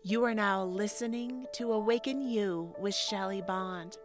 You are now listening to Awaken You with Shelly Bond.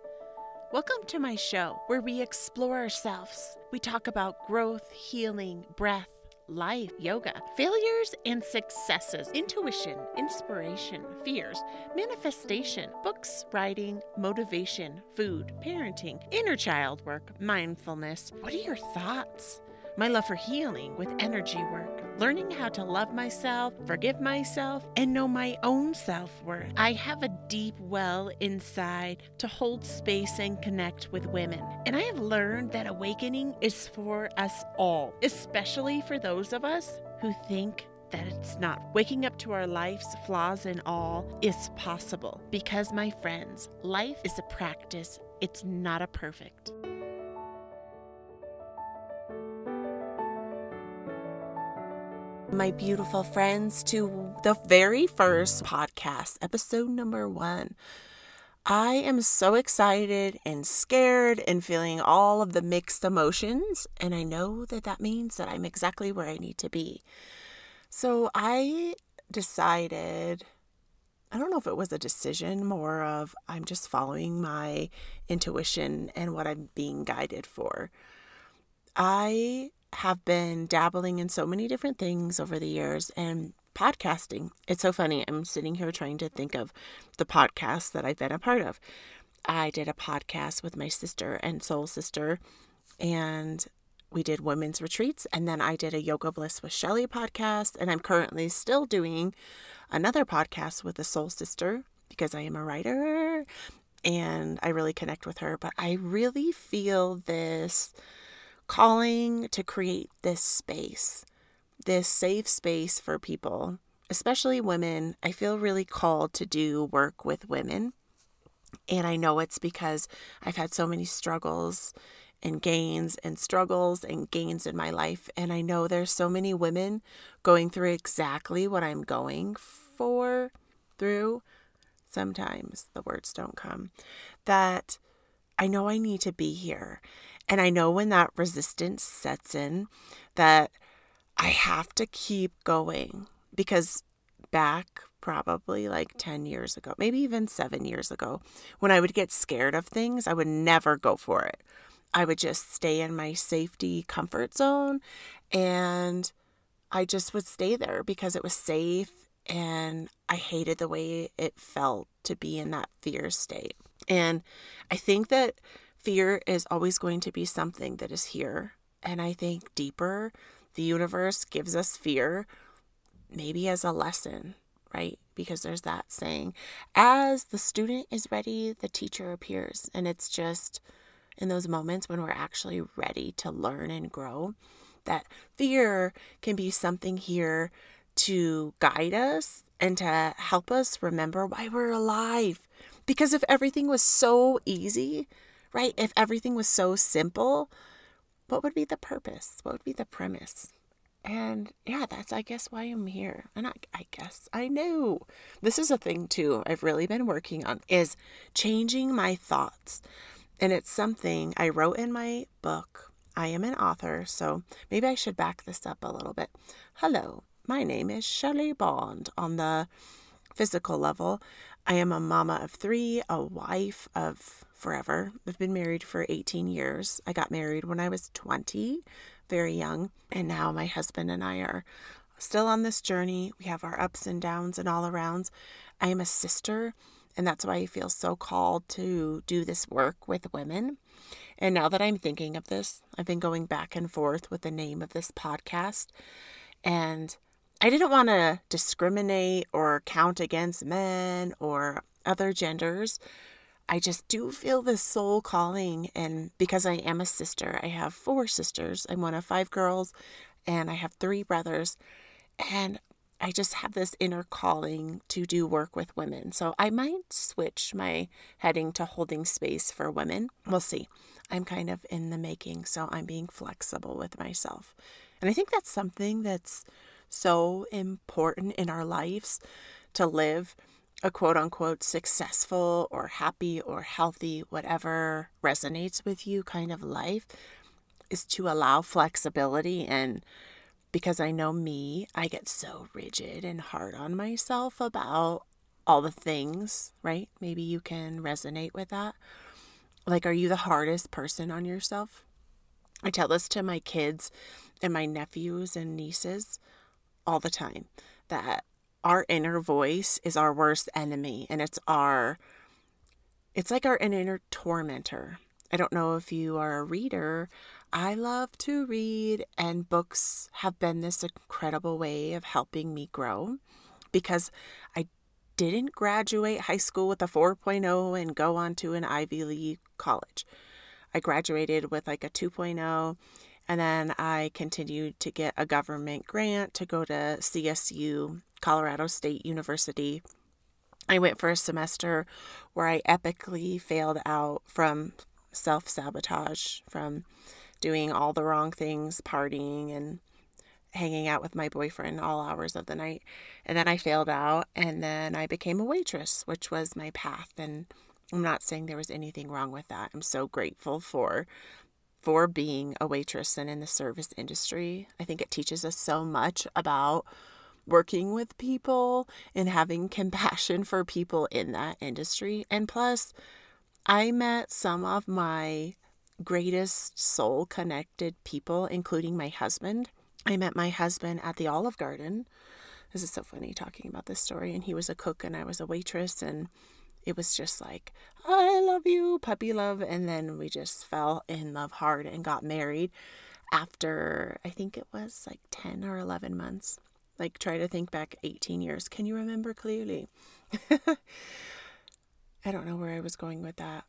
Welcome to my show where we explore ourselves. We talk about growth, healing, breath, life, yoga, failures and successes, intuition, inspiration, fears, manifestation, books, writing, motivation, food, parenting, inner child work, mindfulness. What are your thoughts? My love for healing with energy work, learning how to love myself, forgive myself, and know my own self-worth. I have a deep well inside to hold space and connect with women. And I have learned that awakening is for us all, especially for those of us who think that it's not. Waking up to our life's flaws and all is possible. Because, my friends, life is a practice. It's not a perfect. My beautiful friends, to the very first podcast, episode number 1. I am so excited and scared and feeling all of the mixed emotions, and I know that that means that I'm exactly where I need to be. So I decided, I don't know if it was a decision, more of I'm just following my intuition and what I'm being guided for. I have been dabbling in so many different things over the years, and podcasting. It's so funny. I'm sitting here trying to think of the podcasts that I've been a part of. I did a podcast with my sister and soul sister, and we did women's retreats. And then I did a Yoga Bliss with Shelly podcast. And I'm currently still doing another podcast with a soul sister because I am a writer and I really connect with her. But I really feel this calling to create this space, this safe space for people, especially women. I feel really called to do work with women. And I know it's because I've had so many struggles and gains and struggles and gains in my life. And I know there's so many women going through exactly what I'm going through. Sometimes the words don't come. That I know I need to be here. And I know when that resistance sets in that I have to keep going, because back probably like 10 years ago, maybe even 7 years ago, when I would get scared of things, I would never go for it. I would just stay in my safety comfort zone, and I just would stay there because it was safe, and I hated the way it felt to be in that fear state. And I think that fear is always going to be something that is here. And I think deeper, the universe gives us fear maybe as a lesson, right? Because there's that saying, as the student is ready, the teacher appears. And it's just in those moments when we're actually ready to learn and grow, that fear can be something here to guide us and to help us remember why we're alive. Because if everything was so easy, right? If everything was so simple, what would be the purpose? What would be the premise? And yeah, that's, I guess, why I'm here. And I know this is a thing too I've really been working on, is changing my thoughts. And it's something I wrote in my book. I am an author, so maybe I should back this up a little bit. Hello, my name is Shelly Bond. On the physical level, I am a mama of 3, a wife of forever. I've been married for 18 years. I got married when I was 20, very young. And now my husband and I are still on this journey. We have our ups and downs and all arounds. I am a sister, and that's why I feel so called to do this work with women. And now that I'm thinking of this, I've been going back and forth with the name of this podcast. And I didn't want to discriminate or count against men or other genders. I just do feel this soul calling, and because I am a sister, I have 4 sisters. I'm one of 5 girls, and I have 3 brothers, and I just have this inner calling to do work with women. So I might switch my heading to holding space for women. We'll see. I'm kind of in the making, so I'm being flexible with myself. And I think that's something that's so important in our lives, to live a quote unquote successful or happy or healthy, whatever resonates with you kind of life, is to allow flexibility. And because I know me, I get so rigid and hard on myself about all the things, right? Maybe you can resonate with that. Like, are you the hardest person on yourself? I tell this to my kids and my nephews and nieces all the time, that our inner voice is our worst enemy, and it's like our inner tormentor. I don't know if you are a reader. I love to read, and books have been this incredible way of helping me grow, because I didn't graduate high school with a 4.0 and go on to an Ivy League college. I graduated with like a 2.0, and then I continued to get a government grant to go to CSU, Colorado State University. I went for a semester where I epically failed out from self-sabotage, from doing all the wrong things, partying and hanging out with my boyfriend all hours of the night. And then I failed out, and then I became a waitress, which was my path. And I'm not saying there was anything wrong with that. I'm so grateful for being a waitress and in the service industry. I think it teaches us so much about working with people and having compassion for people in that industry. And plus, I met some of my greatest soul connected people, including my husband. I met my husband at the Olive Garden. This is so funny talking about this story. And he was a cook and I was a waitress, and it was just like, I love you, puppy love. And then we just fell in love hard and got married after, I think it was like 10 or 11 months. Like, try to think back 18 years. Can you remember clearly? I don't know where I was going with that.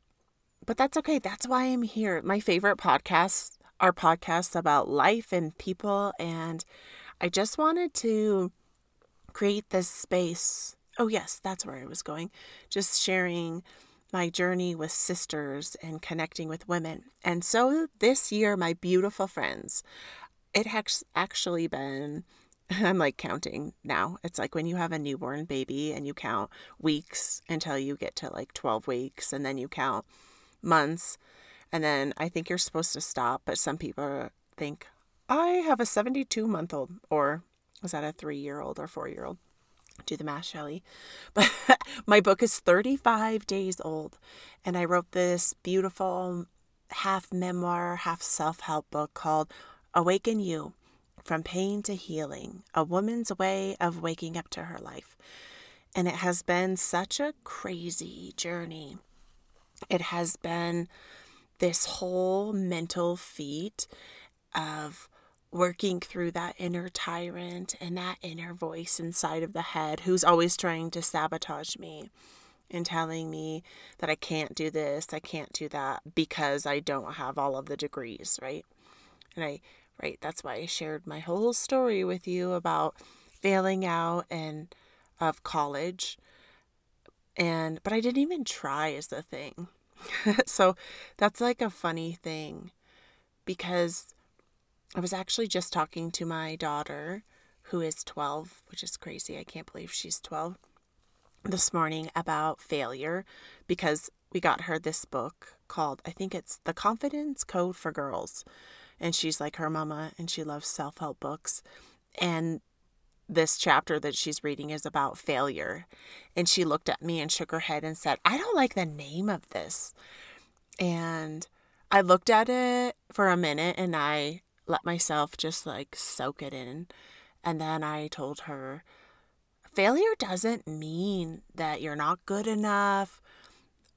But that's okay. That's why I'm here. My favorite podcasts are podcasts about life and people. And I just wanted to create this space. Oh, yes, that's where I was going. Just sharing my journey with sisters and connecting with women. And so this year, my beautiful friends, it has actually been, I'm like counting now. It's like when you have a newborn baby and you count weeks until you get to like 12 weeks, and then you count months, and then I think you're supposed to stop, but some people think, I have a 72-month-old, or was that a 3-year-old or 4-year-old? Do the math, Shelly. But my book is 35 days old, and I wrote this beautiful half memoir, half self-help book called Awaken You, From Pain to Healing, A Woman's Way of Waking Up to Her Life. And it has been such a crazy journey. It has been this whole mental feat of working through that inner tyrant and that inner voice inside of the head who's always trying to sabotage me and telling me that I can't do this, I can't do that because I don't have all of the degrees, right? And that's why I shared my whole story with you about failing out and of college. But I didn't even try is the thing. So that's like a funny thing, because I was actually just talking to my daughter, who is 12, which is crazy. I can't believe she's 12, this morning about failure, because we got her this book called, I think it's The Confidence Code for Girls. And she's like her mama, and she loves self-help books. And this chapter that she's reading is about failure. And she looked at me and shook her head and said, I don't like the name of this. And I looked at it for a minute and I let myself just like soak it in. And then I told her, failure doesn't mean that you're not good enough,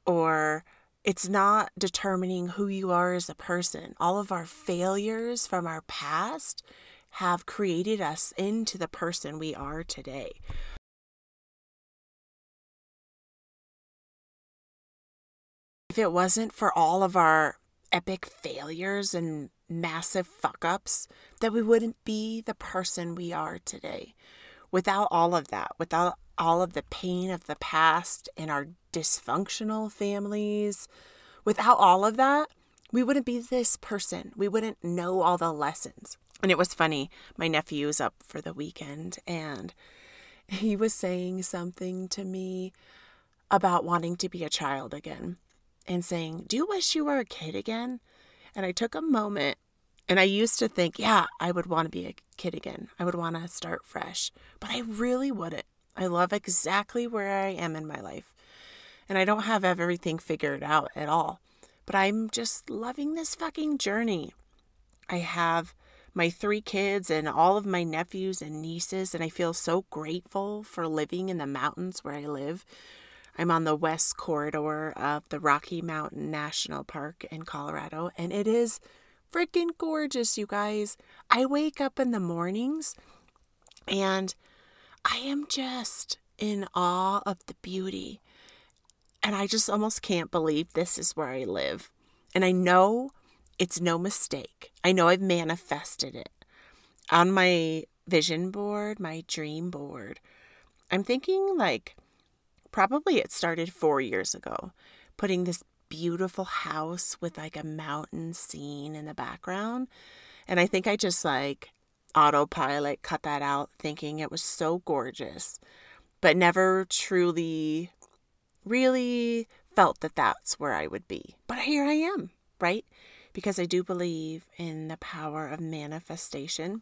or it's not determining who you are as a person. All of our failures from our past have created us into the person we are today. If it wasn't for all of our epic failures and massive fuck-ups, that we wouldn't be the person we are today. Without all of that, without all of the pain of the past and our dysfunctional families, without all of that, we wouldn't be this person. We wouldn't know all the lessons. And it was funny, my nephew was up for the weekend and he was saying something to me about wanting to be a child again and saying, do you wish you were a kid again? And I took a moment, and I used to think, yeah, I would want to be a kid again. I would want to start fresh, but I really wouldn't. I love exactly where I am in my life. And I don't have everything figured out at all. But I'm just loving this fucking journey. I have my 3 kids and all of my nephews and nieces, and I feel so grateful for living in the mountains where I live. I'm on the west corridor of the Rocky Mountain National Park in Colorado, and it is freaking gorgeous, you guys. I wake up in the mornings and I am just in awe of the beauty. And I just almost can't believe this is where I live. And I know it's no mistake. I know I've manifested it. On my vision board, my dream board, I'm thinking like probably it started 4 years ago, putting this beautiful house with like a mountain scene in the background. And I think I just like autopilot cut that out thinking it was so gorgeous, but never truly really felt that that's where I would be. But here I am, right? Because I do believe in the power of manifestation,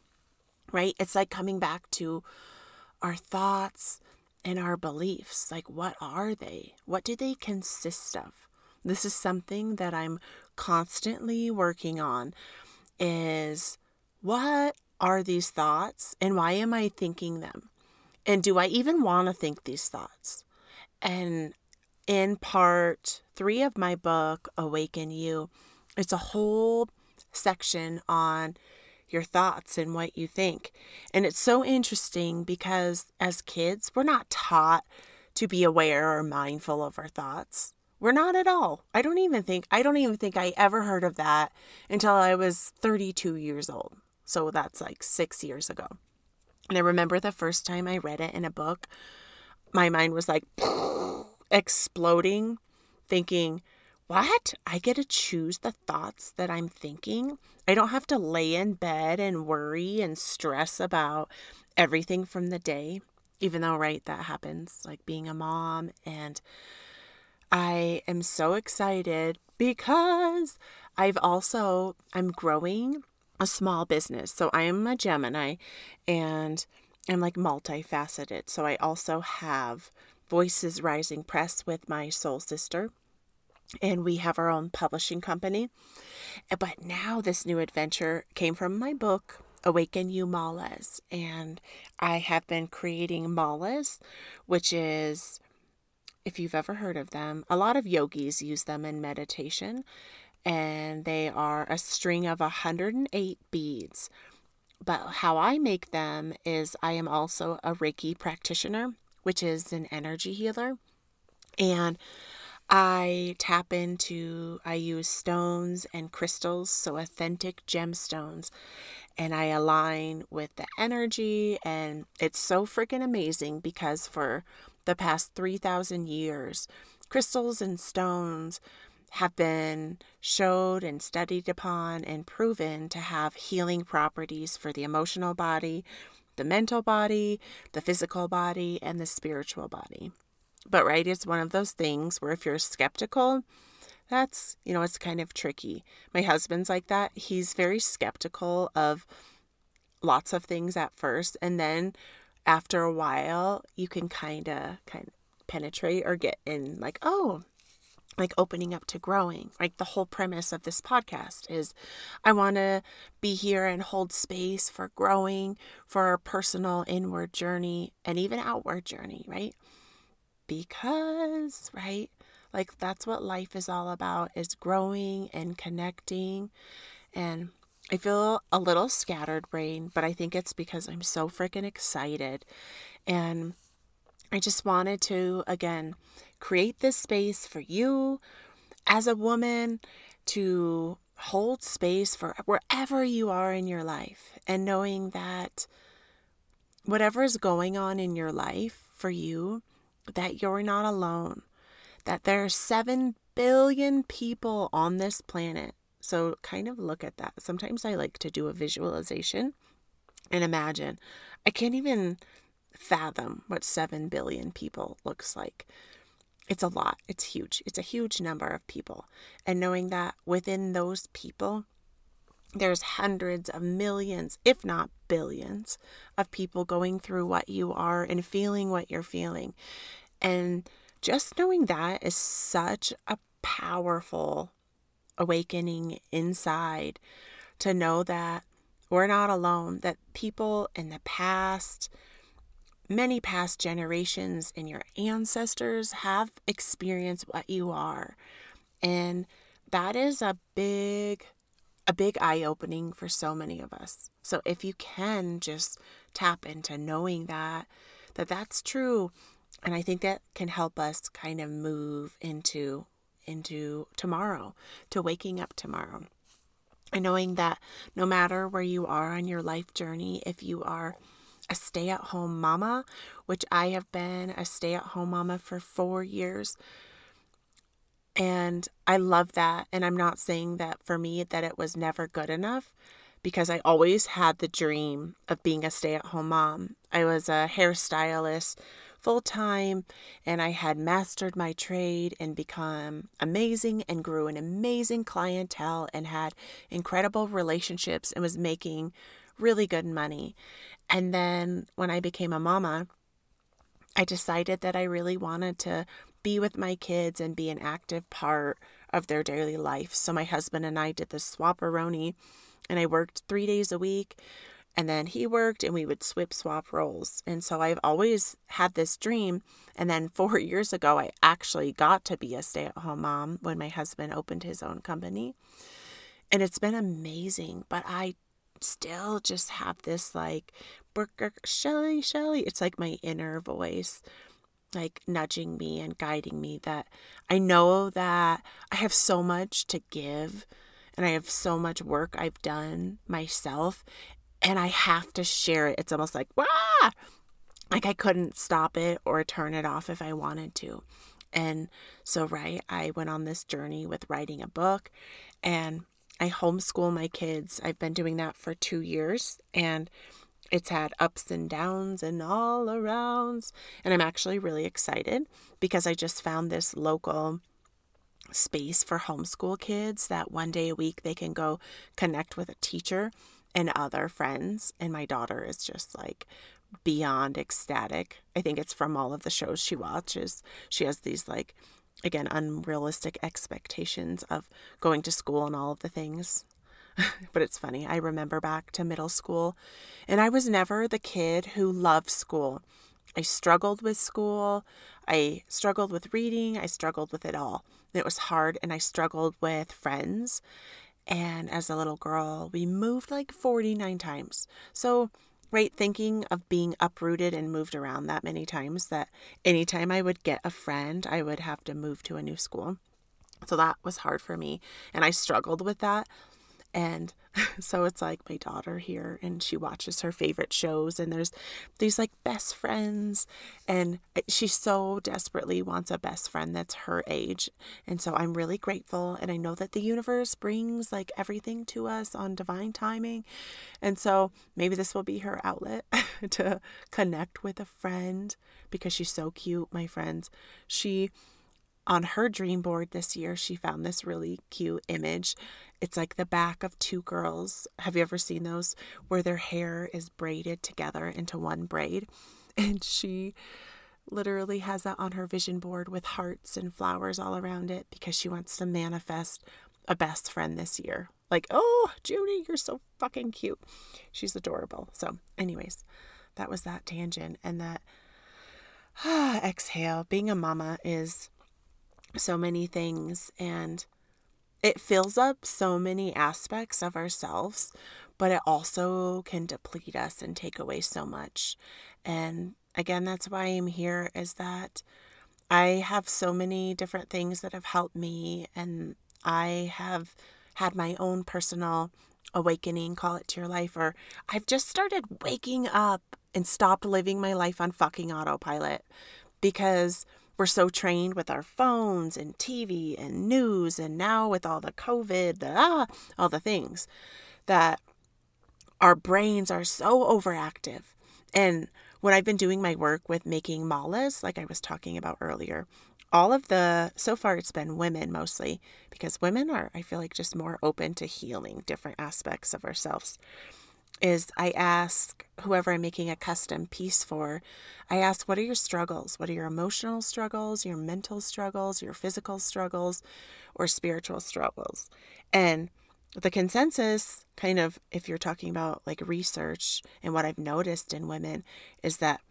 right? It's like coming back to our thoughts and our beliefs. Like, what are they? What do they consist of? This is something that I'm constantly working on is what are these thoughts and why am I thinking them? And do I even want to think these thoughts? And in part 3 of my book, Awaken You, it's a whole section on your thoughts and what you think. And it's so interesting because as kids, we're not taught to be aware or mindful of our thoughts. We're not at all. I don't even think I ever heard of that until I was 32 years old. So that's like 6 years ago. And I remember the first time I read it in a book, my mind was like exploding, thinking, what? I get to choose the thoughts that I'm thinking? I don't have to lay in bed and worry and stress about everything from the day, even though, right, that happens, like being a mom. And I am so excited because I'm growing a small business. So I am a Gemini and I'm like multifaceted. So I also have Voices Rising Press with my soul sister. And we have our own publishing company. But now this new adventure came from my book, Awaken You Malas. And I have been creating malas, which is, if you've ever heard of them, a lot of yogis use them in meditation. And they are a string of 108 beads. But how I make them is I am also a Reiki practitioner, which is an energy healer. And I use stones and crystals, so authentic gemstones, and I align with the energy, and it's so freaking amazing because for the past 3,000 years, crystals and stones have been showed and studied upon and proven to have healing properties for the emotional body, the mental body, the physical body, and the spiritual body. But right, it's one of those things where if you're skeptical, that's, it's kind of tricky. My husband's like that. He's very skeptical of lots of things at first. And then after a while, you can kind of penetrate or get in like, oh, like opening up to growing. Like the whole premise of this podcast is I want to be here and hold space for growing, for our personal inward journey and even outward journey, right? Because, right, like that's what life is all about, is growing and connecting. And I feel a little scatterbrained, but I think it's because I'm so freaking excited. And I just wanted to, again, create this space for you as a woman to hold space for wherever you are in your life. And knowing that whatever is going on in your life for you, that you're not alone, that there are 7 billion people on this planet. So kind of look at that. Sometimes I like to do a visualization and imagine. I can't even fathom what 7 billion people looks like. It's a lot. It's huge. It's a huge number of people. And knowing that within those people, There's hundreds of millions, if not billions, of people going through what you are and feeling what you're feeling. And just knowing that is such a powerful awakening inside, to know that we're not alone, that people in the past, many past generations and your ancestors have experienced what you are. And that is a big eye-opening for so many of us. So if you can just tap into knowing that that's true, and I think that can help us kind of move into tomorrow, to waking up tomorrow. And knowing that no matter where you are on your life journey, if you are a stay-at-home mama, which I have been a stay-at-home mama for 4 years, and I love that. And I'm not saying that for me that it was never good enough, because I always had the dream of being a stay-at-home mom. I was a hairstylist full-time, and I had mastered my trade and become amazing and grew an amazing clientele and had incredible relationships and was making really good money. And then when I became a mama, I decided that I really wanted to be with my kids and be an active part of their daily life. So my husband and I did this swap-a-roni, and I worked 3 days a week, and then he worked, and we would swap roles. And so I've always had this dream. And then 4 years ago, I actually got to be a stay-at-home mom when my husband opened his own company. And it's been amazing, but I still just have this like, Shelly, it's like my inner voice, like nudging me and guiding me, that I know that I have so much to give, and I have so much work I've done myself, and I have to share it. It's almost like, wah! Like I couldn't stop it or turn it off if I wanted to. And so, I went on this journey with writing a book, and I homeschool my kids. I've been doing that for 2 years, and it's had ups and downs and all arounds. And I'm actually really excited because I just found this local space for homeschool kids that 1 day a week they can go connect with a teacher and other friends. And my daughter is just like beyond ecstatic. I think it's from all of the shows she watches. She has these like, again, unrealistic expectations of going to school and all of the things. But it's funny. I remember back to middle school, and I was never the kid who loved school. I struggled with school. I struggled with reading. I struggled with it all. It was hard, and I struggled with friends. And as a little girl, we moved like 49 times. So, thinking of being uprooted and moved around that many times, that anytime I would get a friend, I would have to move to a new school. So that was hard for me, and I struggled with that. And so it's like my daughter here, and she watches her favorite shows, and there's these like best friends, and she so desperately wants a best friend that's her age. And so I'm really grateful, and I know that the universe brings like everything to us on divine timing. And so maybe this will be her outlet to connect with a friend, because she's so cute. My friends, on her dream board this year, she found this really cute image. It's like the back of two girls. Have you ever seen those where their hair is braided together into one braid? And she literally has that on her vision board with hearts and flowers all around it, because she wants to manifest a best friend this year. Like, oh, Judy, you're so fucking cute. She's adorable. So anyways, that was that tangent. And that exhale. Being a mama is so many things, and it fills up so many aspects of ourselves, but it also can deplete us and take away so much. And again, that's why I'm here, is that I have so many different things that have helped me, and I have had my own personal awakening, call it to your life, or I've just started waking up and stopped living my life on fucking autopilot, because we're so trained with our phones and TV and news, and now with all the COVID, all the things, that our brains are so overactive. And when I've been doing my work with making malas, like I was talking about earlier, so far it's been women mostly, because women are, I feel like, just more open to healing different aspects of ourselves, is I ask whoever I'm making a custom piece for, I ask, what are your struggles? What are your emotional struggles, your mental struggles, your physical struggles, or spiritual struggles? And the consensus, kind of, if you're talking about like research and what I've noticed in women, is that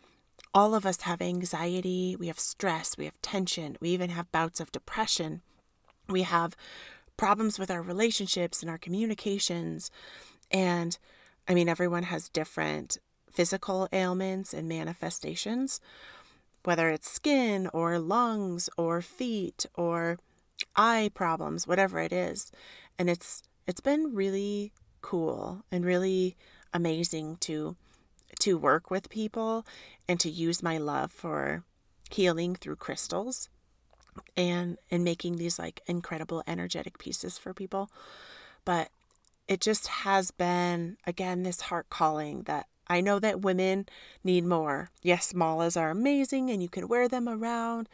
all of us have anxiety, we have stress, we have tension, we even have bouts of depression, we have problems with our relationships and our communications. And I mean, everyone has different physical ailments and manifestations, whether it's skin or lungs or feet or eye problems, whatever it is. And it's been really cool and really amazing to work with people and to use my love for healing through crystals and making these like incredible energetic pieces for people. But it just has been, again, this heart calling that I know that women need more. Yes, malas are amazing and you can wear them around,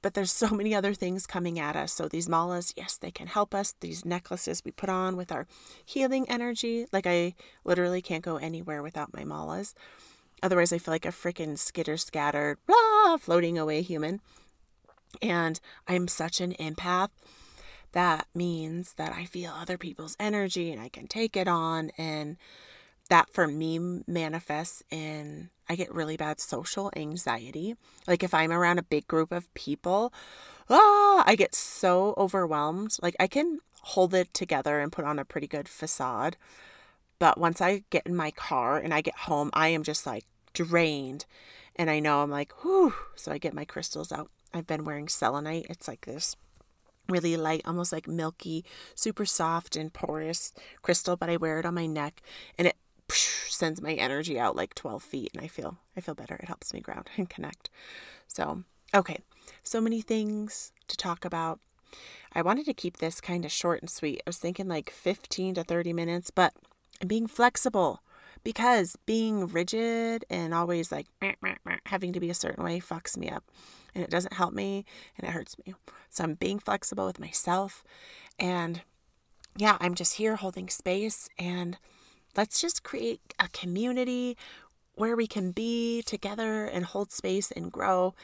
but there's so many other things coming at us. So these malas, yes, they can help us. These necklaces we put on with our healing energy. Like, I literally can't go anywhere without my malas. Otherwise, I feel like a freaking skitter-scattered, floating away human. And I'm such an empath. That means that I feel other people's energy and I can take it on. And that for me manifests in, I get really bad social anxiety. Like if I'm around a big group of people, I get so overwhelmed. Like I can hold it together and put on a pretty good facade. But once I get in my car and I get home, I am just like drained. And I know I'm like, whew. So I get my crystals out. I've been wearing selenite. It's like this really light, almost like milky, super soft and porous crystal, but I wear it on my neck and it sends my energy out like 12 feet and I feel better. It helps me ground and connect. So, okay. So many things to talk about. I wanted to keep this kind of short and sweet. I was thinking like 15 to 30 minutes, but I'm being flexible because being rigid and always like having to be a certain way fucks me up. And it doesn't help me and it hurts me. So I'm being flexible with myself. And yeah, I'm just here holding space. And let's just create a community where we can be together and hold space and grow.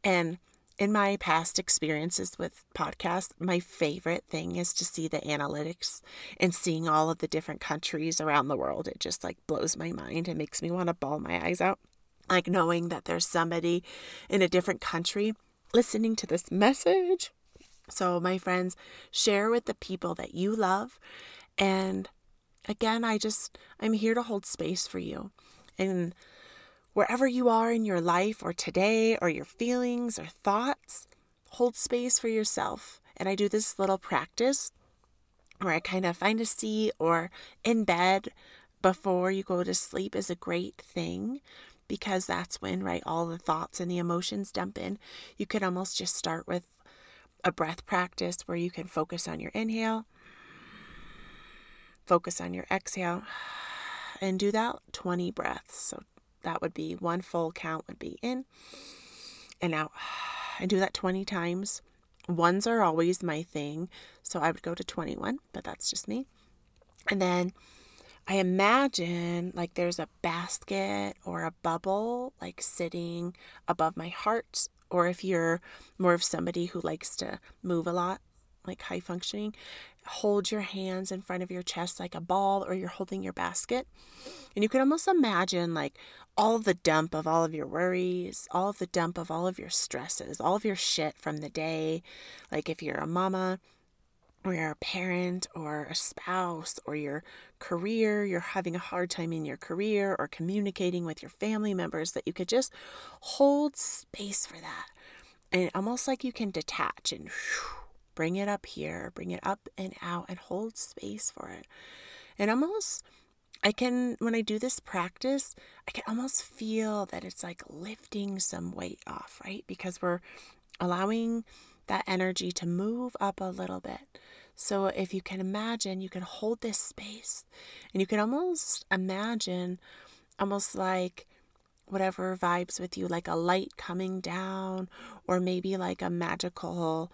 And in my past experiences with podcasts, my favorite thing is to see the analytics and seeing all of the different countries around the world. It just like blows my mind and makes me want to bawl my eyes out. Like knowing that there's somebody in a different country listening to this message. So my friends, share with the people that you love. And again, I'm here to hold space for you. And wherever you are in your life or today or your feelings or thoughts, hold space for yourself. And I do this little practice where I kind of find a seat or in bed before you go to sleep is a great thing. Because that's when, right, all the thoughts and the emotions dump in. You could almost just start with a breath practice where you can focus on your inhale, focus on your exhale, and do that 20 breaths. So that would be one full count would be in and out. And do that 20 times. Ones are always my thing. So I would go to 21, but that's just me. And then I imagine like there's a basket or a bubble like sitting above my heart. Or if you're more of somebody who likes to move a lot, like high functioning, hold your hands in front of your chest like a ball, or you're holding your basket. And you can almost imagine like all of the dump of all of your worries, all of the dump of all of your stresses, all of your shit from the day. Like if you're a mama, or you're a parent or a spouse or your career, you're having a hard time in your career or communicating with your family members, that you could just hold space for that. And almost like you can detach and bring it up here, bring it up and out and hold space for it. And almost, when I do this practice, I can almost feel that it's like lifting some weight off, right? Because we're allowing that energy to move up a little bit. So if you can imagine, you can hold this space and you can almost imagine almost like whatever vibes with you, like a light coming down, or maybe like a magical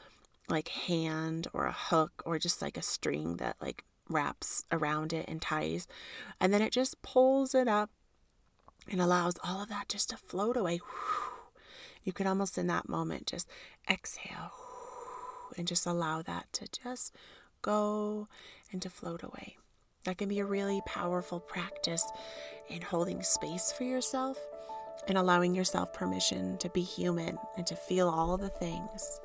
like hand or a hook, or just like a string that like wraps around it and ties, and then it just pulls it up and allows all of that just to float away. You could almost in that moment just exhale and just allow that to just go and to float away. That can be a really powerful practice in holding space for yourself and allowing yourself permission to be human and to feel all the things.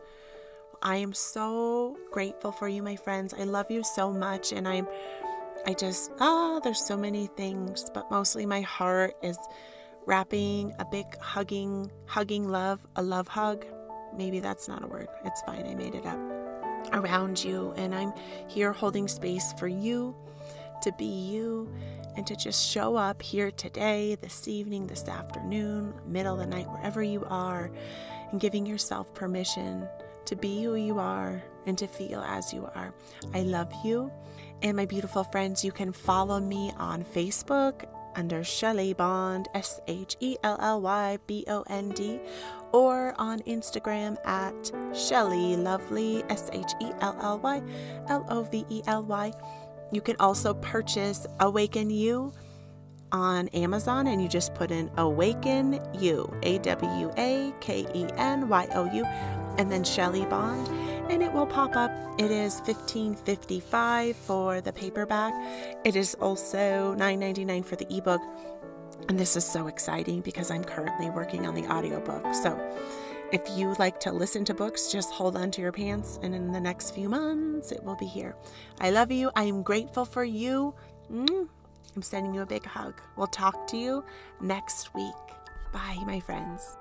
I am so grateful for you, my friends. I love you so much, and there's so many things, but mostly my heart is wrapping a big hugging love, a love hug. Maybe that's not a word. It's fine. I made it up. Around you, and I'm here holding space for you to be you and to just show up here today, this evening, this afternoon, middle of the night, wherever you are, and giving yourself permission to be who you are and to feel as you are. I love you. And my beautiful friends, you can follow me on Facebook under Shelly Bond, ShelleyBond, or on Instagram at Shelly Lovely, ShelleyLovely. You can also purchase Awaken You on Amazon, and you just put in Awaken You, AWAKENYOU, and then Shelly Bond, and it will pop up. It is $15.55 for the paperback. It is also $9.99 for the ebook. And this is so exciting because I'm currently working on the audiobook. So if you like to listen to books, just hold on to your pants, and in the next few months, it will be here. I love you. I am grateful for you. I'm sending you a big hug. We'll talk to you next week. Bye, my friends.